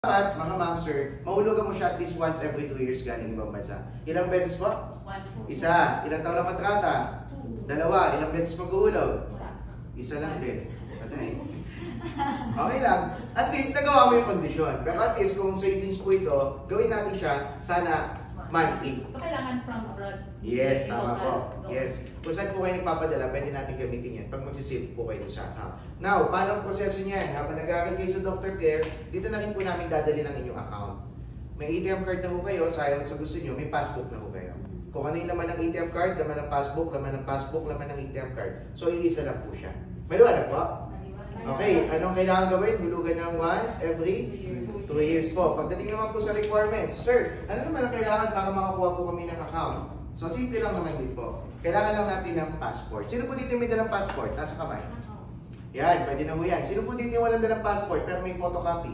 At mga ma'am, sir, mahulugan mo siya at least once every 2 years galing ibang bansa. Ilang beses po? Once. Isa. Ilang taon na kontrata? 2. Dalawa. Ilang beses maghuhulog? Isa lang din. Patay. Okay lang. At least nagawa mo yung kondisyon. Pero at least kung savings po ito, gawin natin siya sana monthly. So kailangan from abroad? Yes, tama po. Yes. Kung saan po kayo nagpapadala, pwede natin gamitin yan pag magsisave po kayo sa account. Now, paano ang proseso niyan? Habang nag-aaral kayo sa Dr. Claire, dito na rin po namin dadali ng inyong account. May ATM card na po kayo, sayang sa gusto nyo, may passbook na po kayo. Kung ano yung laman ng ATM card, laman ng passbook, laman ng passbook, laman ng ATM card. So, iisa lang po siya. Maliwanag po? Okay, anong kailangan gawin? Hulugan ng once every 2 years po. Pagdating naman po sa requirements, sir, ano naman ang kailangan para makakuha po kami ng account? So, simple lang naman din po. Kailangan lang natin ng passport. Sino po dito may dalang passport? Nasa kamay. Yan, pwede na po yan. Sino po dito yung walang dalang passport pero may photocopy?